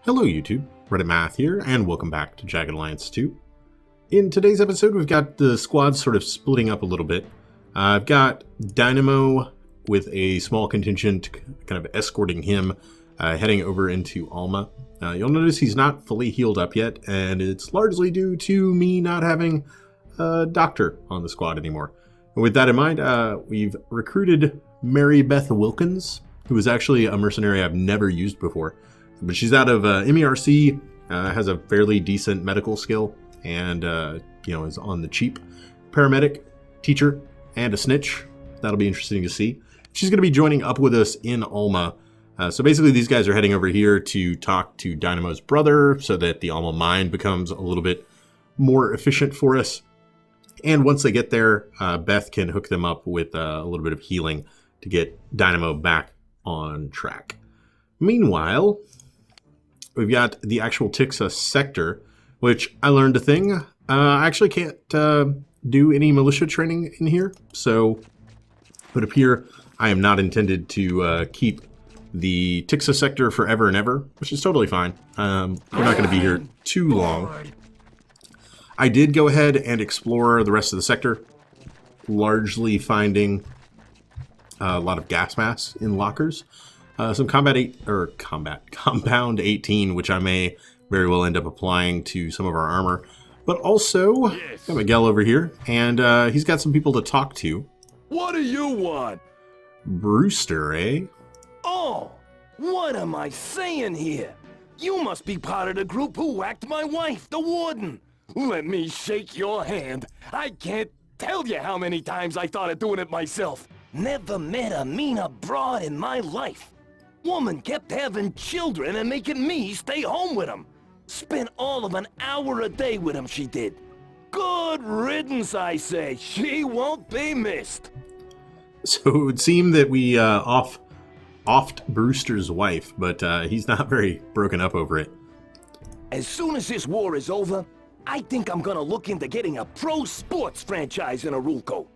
Hello YouTube, Reddit Math here, and welcome back to Jagged Alliance 2. In today's episode, we've got the squad sort of splitting up a little bit. I've got Dynamo with a small contingent kind of escorting him, heading over into Alma. You'll notice he's not fully healed up yet, and it's largely due to me not having a doctor on the squad anymore. And with that in mind, we've recruited Mary Beth Wilkins, who is actually a mercenary I've never used before. But she's out of MERC, has a fairly decent medical skill, and is on the cheap. Paramedic, teacher, and a snitch. That'll be interesting to see. She's going to be joining up with us in Alma. So basically these guys are heading over here to talk to Dynamo's brother so that the Alma mine becomes a little bit more efficient for us. And once they get there, Beth can hook them up with a little bit of healing to get Dynamo back on track. Meanwhile, we've got the actual Tixa sector, which I learned a thing. I actually can't do any militia training in here, so it would appear I am not intended to keep the Tixa sector forever and ever, which is totally fine. We're not going to be here too long. I did go ahead and explore the rest of the sector, largely finding a lot of gas masks in lockers. Some compound 18, which I may very well end up applying to some of our armor. But also, got Miguel over here, and he's got some people to talk to. What do you want? Brewster, eh? Oh, what am I saying here? You must be part of the group who whacked my wife, the warden. Let me shake your hand. I can't tell you how many times I thought of doing it myself. Never met a meaner broad in my life. Woman kept having children and making me stay home with them. Spent all of an hour a day with them, she did. Good riddance, I say. She won't be missed. So it would seem that we offed Brewster's wife, but he's not very broken up over it. As soon as this war is over, I think I'm gonna look into getting a pro sports franchise in Arulco.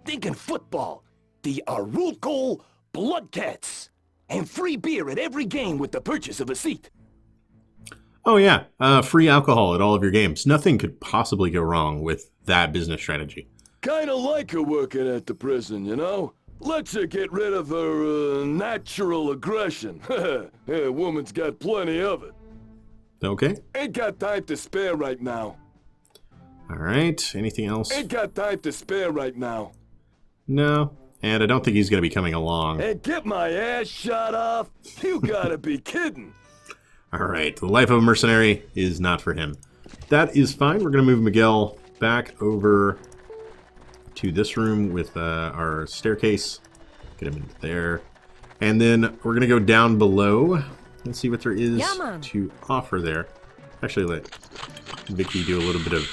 Thinking football. The Arulco Bloodcats. And free beer at every game with the purchase of a seat. Oh yeah, free alcohol at all of your games. Nothing could possibly go wrong with that business strategy. Kinda like her working at the prison, you know? Lets her get rid of her natural aggression. Yeah, woman's got plenty of it. Okay. Ain't got time to spare right now. Alright, anything else? Ain't got time to spare right now. No. And I don't think he's going to be coming along. And get my ass shot off? You gotta be kidding. Alright, the life of a mercenary is not for him. That is fine. We're going to move Miguel back over to this room with our staircase. Get him into there. And then we're going to go down below and see what there is to offer there. Actually, let Vicky do a little bit of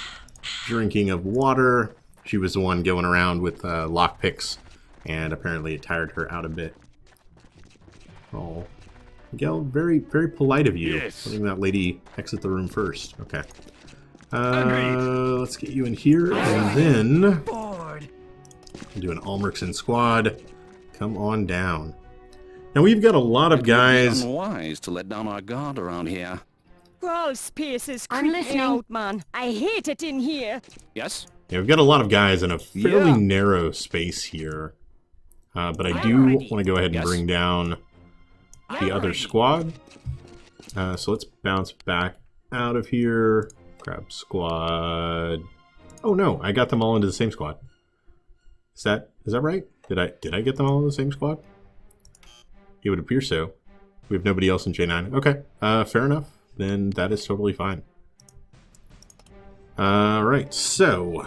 drinking of water. She was the one going around with lockpicks. And apparently it tired her out a bit. Oh, Miguel, very, very polite of you. Yes. Letting that lady exit the room first. Okay. Let's get you in here, and then do an Almerson squad. Come on down. Now we've got a lot of guys. It would be unwise to let down our guard around here. Crawl space is creeping out, man. I hate it in here. Yes? Yeah, we've got a lot of guys in a fairly narrow space here. But I do want to go ahead and bring down the other squad. So let's bounce back out of here. Grab squad. Oh no, I got them all into the same squad. Is that right? Did I get them all in the same squad? It would appear so. We have nobody else in J9. Okay, fair enough. Then that is totally fine. Alright, so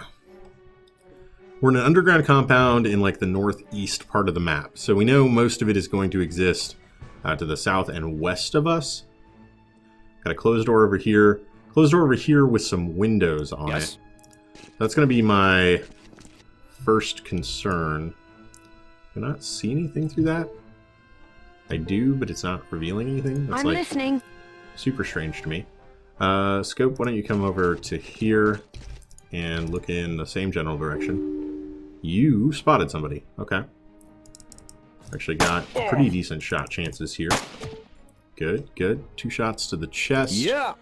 we're in an underground compound in like the northeast part of the map. So we know most of it is going to exist to the south and west of us. Got a closed door over here. Closed door over here with some windows on it. That's going to be my first concern. Do I not see anything through that? I do, but it's not revealing anything. That's like listening. Super strange to me. Scope, why don't you come over to here and look in the same general direction. You spotted somebody. Okay. Actually got pretty decent shot chances here. Good, good. 2 shots to the chest. Yeah.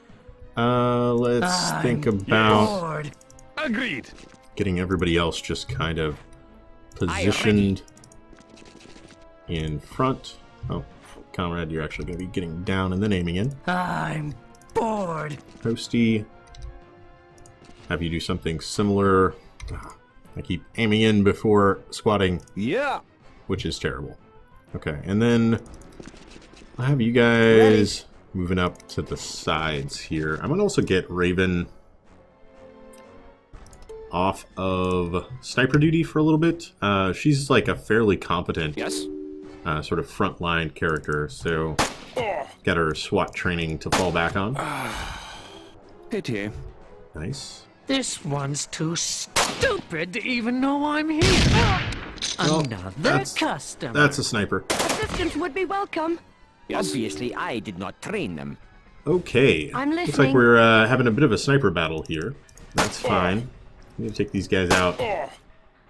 Let's think about Bored. Agreed. getting everybody else just kind of positioned in front. Oh, Conrad, you're actually going to be getting down and then aiming in. I'm bored. Posty, have you do something similar. I keep aiming in before squatting, Yeah. which is terrible. Okay, and then I'll have you guys moving up to the sides here. I'm going to also get Raven off of sniper duty for a little bit. She's like a fairly competent Yes? sort of frontline character, so got her SWAT training to fall back on. Pity. Nice. This one's too stupid to even know I'm here. Another customer. That's a sniper. Assistance would be welcome. Yes? Obviously, I did not train them. Okay. I'm Looks like listening. we're having a bit of a sniper battle here. That's fine. I'm going to take these guys out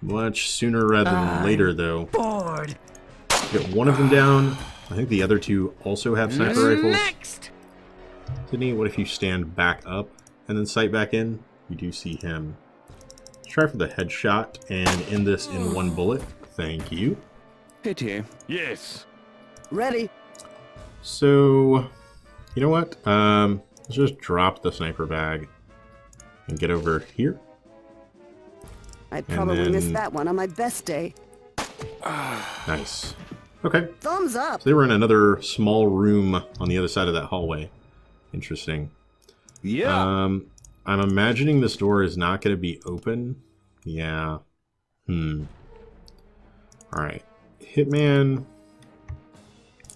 much sooner rather than later, though. bored. Get one of them down. I think the other 2 also have sniper rifles. Next. Sydney, what if you stand back up and then sight back in? You do see him. Let's try for the headshot and end this in 1 bullet. Thank you. Pity. Yes. Ready. So, you know what? Let's just drop the sniper bag and get over here. I probably then- missed that one on my best day. Nice. Okay. Thumbs up. So they were in another small room on the other side of that hallway. Interesting. Yeah. I'm imagining this door is not going to be open. Yeah. Alright. Hitman.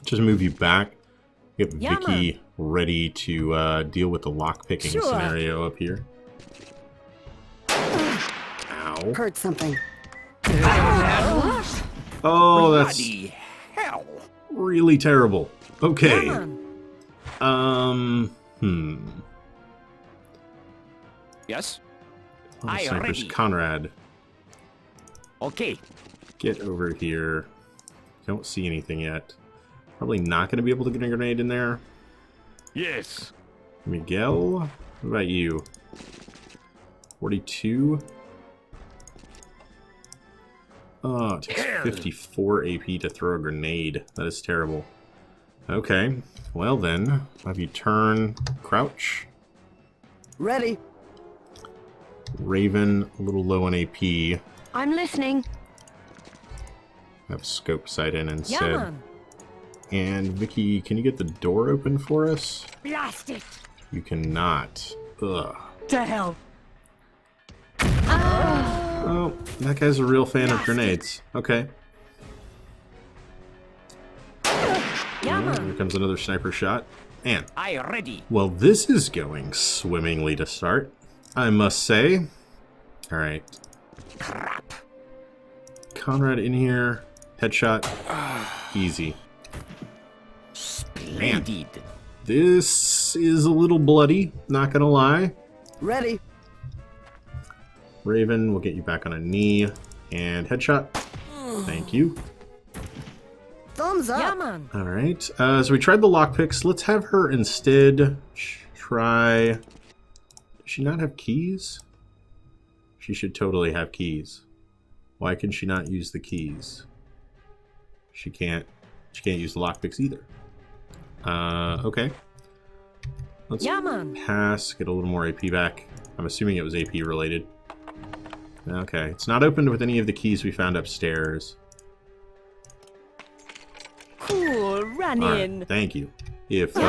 Just move you back. Get Yeah, Vicky ready to deal with the lockpicking Sure. scenario up here. Ow. Heard something. Oh, that's Bloody hell. really terrible. Okay. Come on. Yes? Oh, I snipers. ready. Conrad, Okay. get over here. Don't see anything yet. Probably not going to be able to get a grenade in there. Yes. Miguel, what about you? 42? Oh, it takes 54 AP to throw a grenade. That is terrible. Okay, well then, have you turn, crouch. Ready. Raven, a little low on AP. I'm listening. Have scope sight in Yeah, instead. man. And Vicky, can you get the door open for us? Blast it. You cannot. Ugh. To hell. Oh, that guy's a real fan of grenades. Okay. Yeah, man. Here comes another sniper shot. And, I ready. well, this is going swimmingly to start, I must say. Alright. Crap. Conrad in here. Headshot. Easy. Splendid. This is a little bloody, not gonna lie. Ready. Raven, we'll get you back on a knee. And headshot. Thank you. Thumbs up. Yeah, man. Alright, so we tried the lockpicks. Let's have her instead try... Does she not have keys? She should totally have keys. Why can she not use the keys? She can't use the lockpicks either. Okay. Let's Yeah, man. pass, get a little more AP back. I'm assuming it was AP related. Okay, it's not opened with any of the keys we found upstairs. Cool, run All right, in. thank you. If We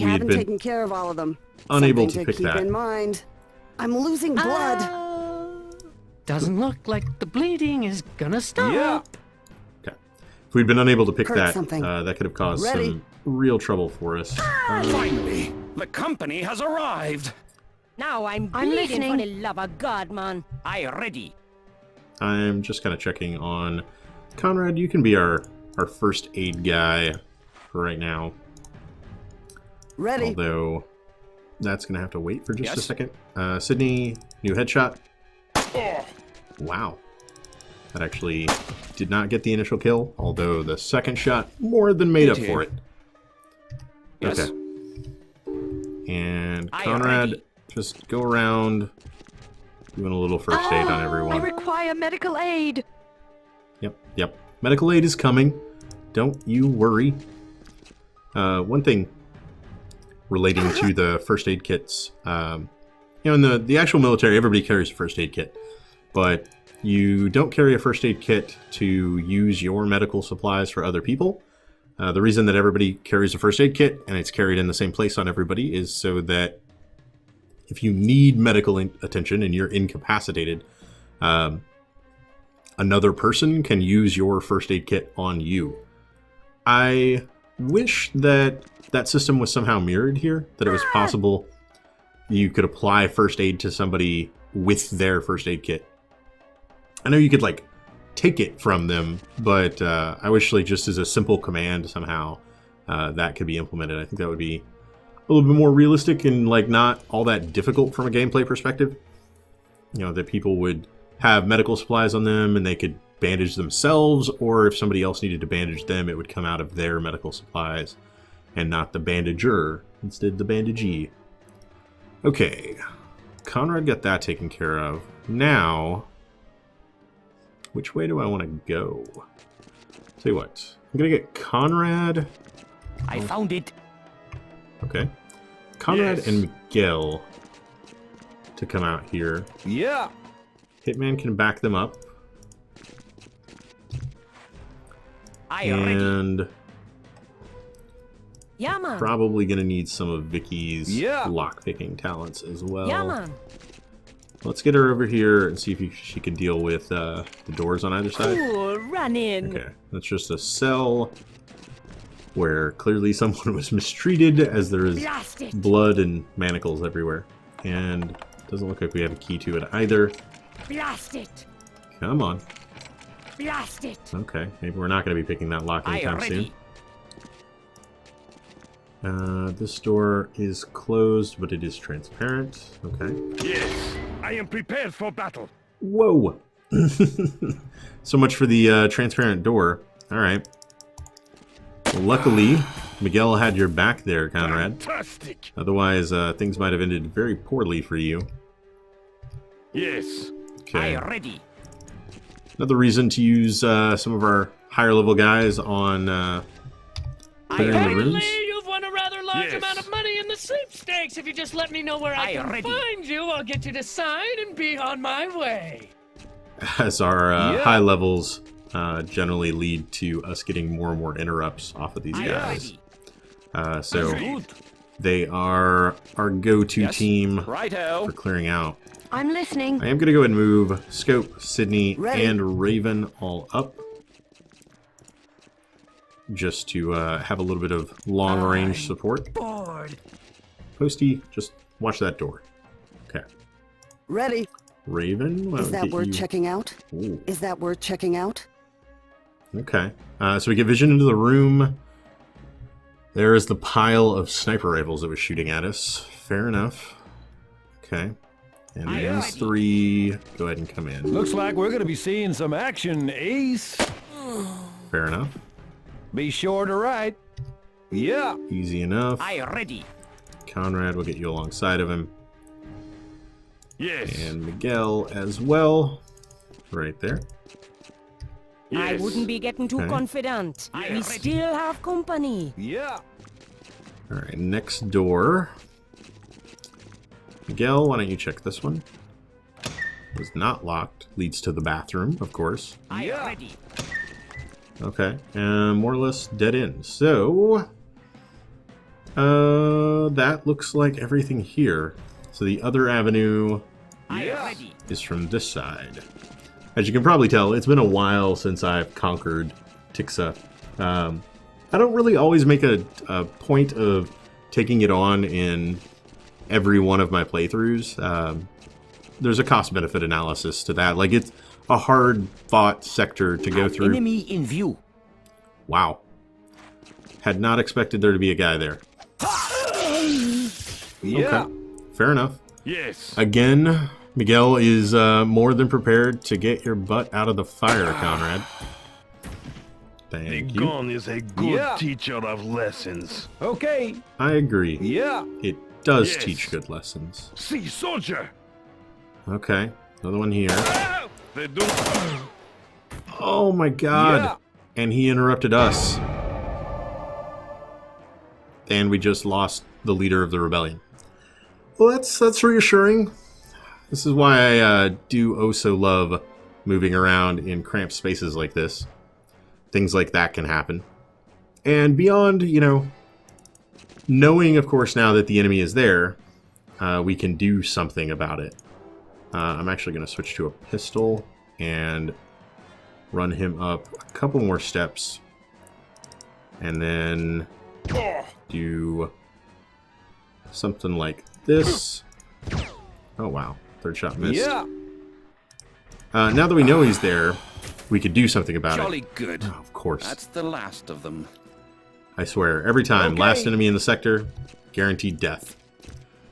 had haven't been taken care of all of them. unable Something to pick keep that. in mind. I'm losing blood. Doesn't look like the bleeding is gonna stop. Yeah. Okay. If we'd been unable to pick Heard that, something. that could have caused Ready? some real trouble for us. Finally, the company has arrived. Now I'm I'm bleeding for listening. the love of God, man. I ready. I'm just kind of checking on Conrad. You can be our first aid guy for right now. Ready. Although that's gonna have to wait for just a Yes? second. Sydney, new headshot. Wow. That actually did not get the initial kill, although the second shot more than made up Did for you? it. Yes. Okay. And Aye, Conrad, ready. just go around doing a little first aid on I everyone. require medical aid. Yep. Medical aid is coming. Don't you worry. One thing relating to the first aid kits, in the actual military, everybody carries a first aid kit, but you don't carry a first aid kit to use your medical supplies for other people. The reason that everybody carries a first aid kit and it's carried in the same place on everybody is so that if you need medical attention and you're incapacitated, another person can use your first aid kit on you. I wish that that system was somehow mirrored here, that it was possible you could apply first aid to somebody with their first aid kit. I know you could, like, take it from them, but I wish, like, just as a simple command somehow that could be implemented. I think that would be a little bit more realistic and, like, not all that difficult from a gameplay perspective. That people would have medical supplies on them and they could bandage themselves, or if somebody else needed to bandage them, it would come out of their medical supplies and not the bandager, instead the bandagee. Okay, Conrad got that taken care of. Now, which way do I want to go? Tell you what, I'm gonna get Conrad. I found it. Okay, Conrad Yes. and Miguel to come out here. Yeah. Hitman can back them up. I ready. And Yeah, man. probably going to need some of Vicky's Yeah. lockpicking talents as well. Yeah, man. Let's get her over here and see if she can deal with the doors on either side. Cool, run in. Okay, that's just a cell where clearly someone was mistreated, as there is Blast it. blood and manacles everywhere. And doesn't look like we have a key to it either. Blast it. Come on. Blast it. Okay, maybe we're not going to be picking that lock I anytime ready. soon. This door is closed, but it is transparent. Okay. Yes. I am prepared for battle. Whoa! So much for the transparent door. All right. Well, luckily, Miguel had your back there, Conrad. Fantastic. Otherwise, things might have ended very poorly for you. Yes. Okay. I ready. Another reason to use some of our higher level guys on clearing the Finally, rooms. you've won a rather large Yes. amount of money in the sweepstakes. If you just let me know where I Aye, can ready. find you, I'll get you to sign and be on my way. As our Yeah. high levels generally lead to us getting more and more interrupts off of these I guys. ready. So Good. they are our go-to Yes. team Righto. for clearing out. I'm listening. I am going to go ahead and move Scope, Sydney, Ready. and Raven all up. Just to have a little bit of long-range support. Bored. Posty, just watch that door. Okay. Ready. Raven, why Is don't we that get worth you- checking out? Ooh. Is that worth checking out? Okay. So we get vision into the room. There is the pile of sniper rifles that was shooting at us. Fair enough. Okay. And Aye, these ready. three, go ahead and come in. Looks like we're gonna be seeing some action, Ace. Fair enough. Be sure to write. Yeah. Easy enough. I ready. Conrad will get you alongside of him. Yes. And Miguel as well. Right there. I Yes. wouldn't be getting too Okay. confident. I We ready. still have company. Yeah. All right, next door. Miguel, why don't you check this one? Was not locked. Leads to the bathroom, of course. I Yeah. ready. Okay, and more or less dead end. So, that looks like everything here. So the other avenue I Yeah. ready. is from this side. As you can probably tell, it's been a while since I've conquered Tixa. I don't really always make a point of taking it on in every one of my playthroughs. There's a cost-benefit analysis to that. Like, it's a hard-fought sector to go through. Enemy in view. Wow. Had not expected there to be a guy there. Yeah. Okay. Fair enough. Yes. Again, Miguel is more than prepared to get your butt out of the fire, Conrad. Thank you. gun is a good Yeah. teacher of lessons. Okay. I agree. Yeah. It does Yes. teach good lessons. See, soldier. Okay, another one here. They do. Oh my god. Yeah. And he interrupted us. And we just lost the leader of the rebellion. Well, that's reassuring. This is why I do oh so love moving around in cramped spaces like this. Things like that can happen. And beyond, you know, knowing, of course, now that the enemy is there, we can do something about it. I'm actually going to switch to a pistol and run him up a couple more steps. And then do something like this. Oh, wow. Third shot missed. Yeah. Now that we know he's there, we could do something about it. Jolly good. Oh, of course. That's the last of them. I swear. Every time. Okay. Last enemy in the sector, guaranteed death.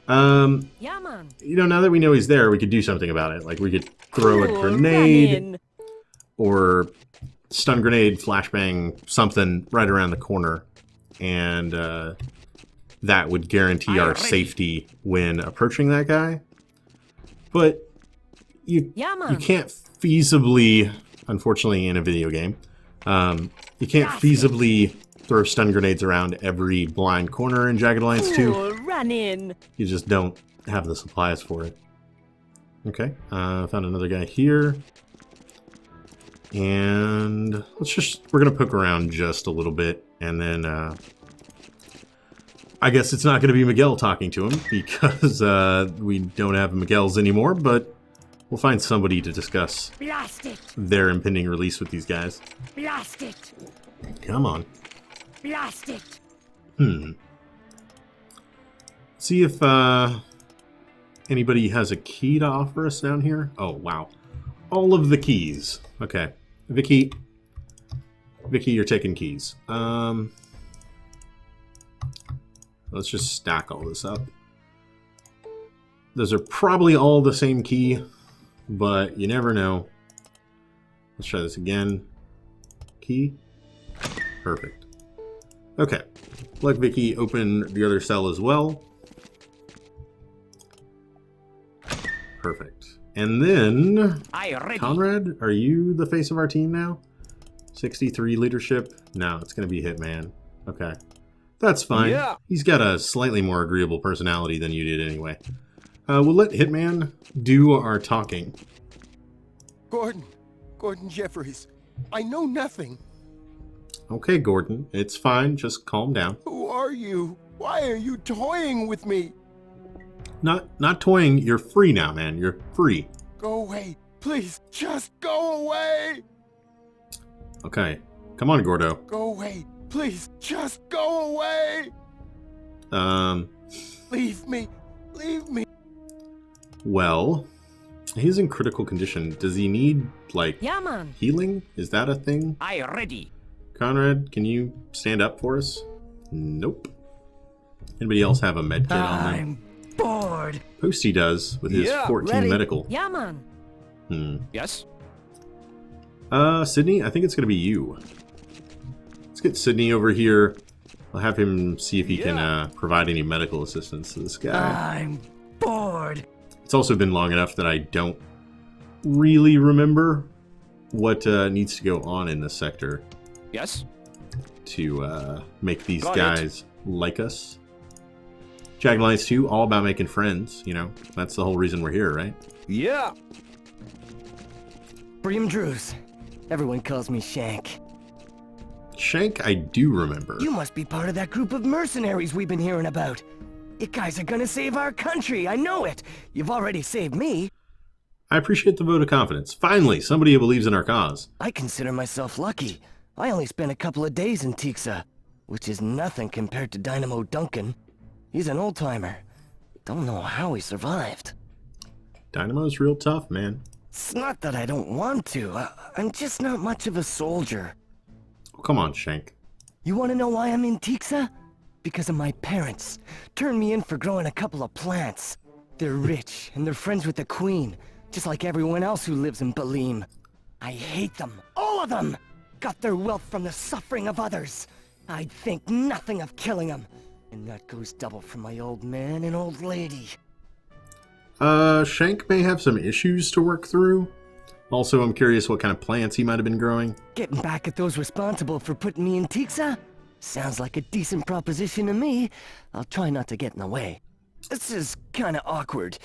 Yeah, man. You know, now that we know he's there, we could do something about it. Like, we could throw a grenade or stun grenade, flashbang, something right around the corner. And that would guarantee our safety when approaching that guy. But you can't feasibly, unfortunately in a video game, you can't feasibly throw stun grenades around every blind corner in Jagged Alliance 2. Run in. You just don't have the supplies for it. Okay, found another guy here. And we're gonna poke around just a little bit, and then I guess it's not gonna be Miguel talking to him, because we don't have Miguel's anymore, but we'll find somebody to discuss Blast it. their impending release with these guys. Blast it. Come on. Blast it. See if anybody has a key to offer us down here. Oh, wow. All of the keys. Okay. Vicky, you're taking keys. Let's just stack all this up. Those are probably all the same key, but you never know. Let's try this again. Key. Perfect. Okay. Let Vicky open the other cell as well. Perfect. And then, Conrad, are you the face of our team now? 63 leadership? No, it's going to be Hitman. Okay. That's fine. Yeah. He's got a slightly more agreeable personality than you did anyway. We'll let Hitman do our talking. Gordon Jeffries, I know nothing. Okay, Gordon, it's fine. Just calm down. Who are you? Why are you toying with me? Not toying. You're free now, man. You're free. Go away. Please, just go away. Okay. Come on, Gordo. Go away. Please, just go away. Leave me. Leave me. Well, he's in critical condition. Does he need, like, healing? Is that a thing? I ready. Conrad, can you stand up for us? Nope. Anybody else have a med kit on them? I'm bored. Posty does, with his 14 ready. medical. Yeah, man. Yes? Sydney, I think it's going to be you. Let's get Sydney over here. I'll have him see if he can provide any medical assistance to this guy. I'm bored. It's also been long enough that I don't really remember what needs to go on in this sector Yes? to make these Got guys like us. Jagged Alliance 2, all about making friends, you know? That's the whole reason we're here, right? Yeah. Bream Drews. Everyone calls me Shank. Shank, I do remember. You must be part of that group of mercenaries we've been hearing about. You guys are gonna save our country, I know it. You've already saved me. I appreciate the vote of confidence. Finally, somebody who believes in our cause. I consider myself lucky. I only spent a couple of days in Tixa, which is nothing compared to Dynamo Duncan. He's an old-timer. Don't know how he survived. Dynamo's real tough, man. It's not that I don't want to. I'm just not much of a soldier. Oh, come on, Shank. You want to know why I'm in Tixa? Because of my parents. Turned me in for growing a couple of plants. They're rich, and they're friends with the Queen, just like everyone else who lives in Balim. I hate them. All of them! got their wealth from the suffering of others. I'd think nothing of killing them. And that goes double for my old man and old lady. Shank may have some issues to work through. Also, I'm curious what kind of plants he might have been growing. Getting back at those responsible for putting me in Tixa? Sounds like a decent proposition to me. I'll try not to get in the way. This is kinda awkward,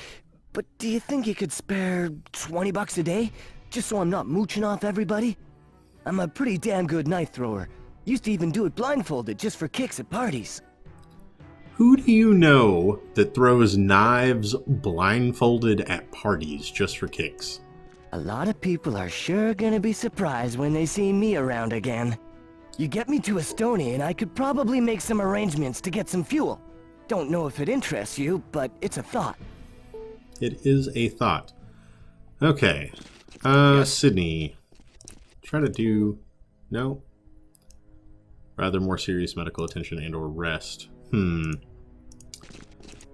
but do you think you could spare 20 bucks a day? Just so I'm not mooching off everybody? I'm a pretty damn good knife thrower. Used to even do it blindfolded just for kicks at parties. Who do you know that throws knives blindfolded at parties just for kicks? A lot of people are sure gonna be surprised when they see me around again. You get me to Estonia and I could probably make some arrangements to get some fuel. Don't know if it interests you, but it's a thought. It is a thought. Okay. Sydney. Try to do... No? Rather more serious medical attention and or rest. I mean,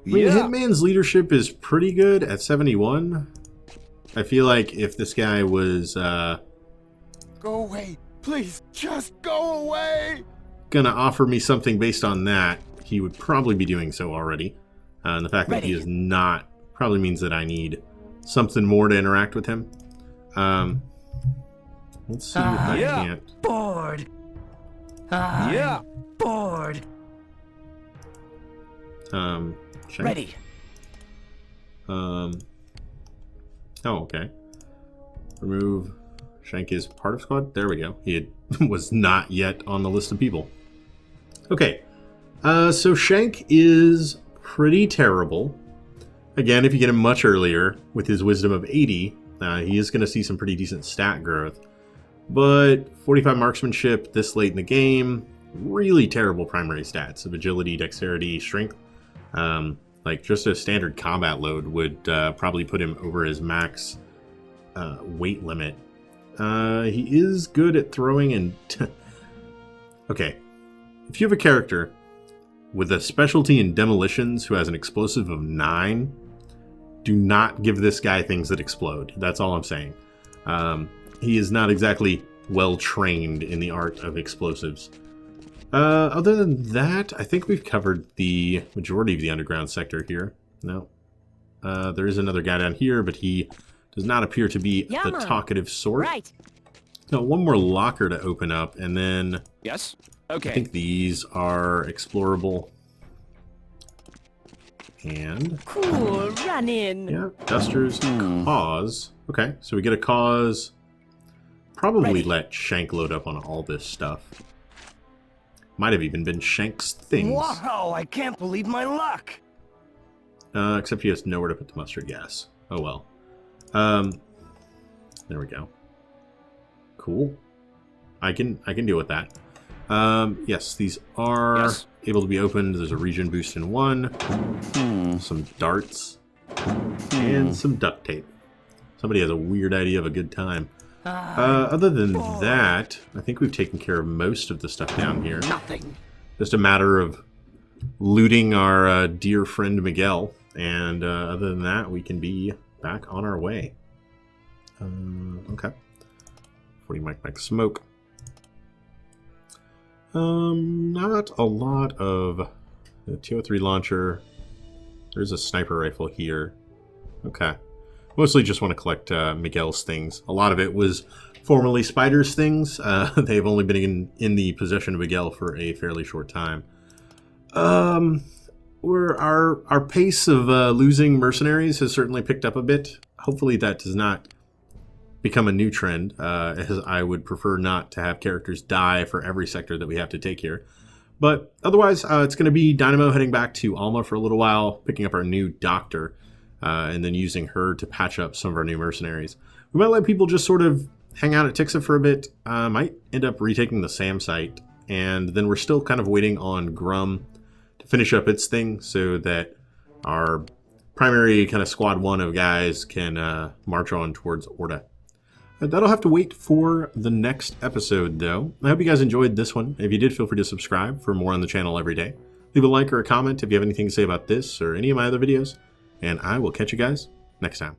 Hitman's leadership is pretty good at 71. I feel like if this guy was, Go away. Please, just go away. Gonna offer me something based on that, he would probably be doing so already. And the fact that he is not probably means that I need something more to interact with him. Let's see if I can't. Bored. Bored. Shank? Ready. Oh, okay. Remove Shank is part of squad. There we go. He was not yet on the list of people. Okay. So Shank is pretty terrible. Again, if you get him much earlier with his wisdom of 80, he is going to see some pretty decent stat growth. But 45 marksmanship this late in the game, really terrible primary stats of agility, dexterity, strength. Like just a standard combat load would probably put him over his max weight limit. He is good at throwing and... Okay, if you have a character with a specialty in demolitions who has an explosive of 9, do not give this guy things that explode. That's all I'm saying. He is not exactly well trained in the art of explosives. Other than that, I think we've covered the majority of the underground sector here. No. There is another guy down here, but he does not appear to be the talkative sort. Right. No, one more locker to open up, and then... Yes? Okay. I think these are explorable. And... Cool, run in. Yeah, dusters, cause. Okay, so we get a cause. Probably let Shank load up on all this stuff. Might have even been Shank's things. Wow, I can't believe my luck! Except he has nowhere to put the mustard gas. Oh well. There we go. Cool. I can deal with that. Yes, these are able to be opened. There's a region boost in 1. Some darts. And some duct tape. Somebody has a weird idea of a good time. Other than that, I think we've taken care of most of the stuff down here. Nothing. Just a matter of looting our dear friend Miguel. And other than that, we can be back on our way. Okay. 40 mic smoke. Not a lot of the 203 launcher. There's a sniper rifle here. Okay. Mostly just want to collect Miguel's things. A lot of it was formerly Spider's things. They've only been in the possession of Miguel for a fairly short time. Our pace of losing mercenaries has certainly picked up a bit. Hopefully that does not become a new trend, as I would prefer not to have characters die for every sector that we have to take here. But otherwise, it's going to be Dynamo heading back to Alma for a little while, picking up our new doctor, and then using her to patch up some of our new mercenaries. We might let people just sort of hang out at Tixa for a bit. Might end up retaking the SAM site, and then we're still kind of waiting on Grum to finish up its thing so that our primary kind of squad 1 of guys can march on towards Orda. That'll have to wait for the next episode, though. I hope you guys enjoyed this one. If you did, feel free to subscribe for more on the channel every day. Leave a like or a comment if you have anything to say about this or any of my other videos. And I will catch you guys next time.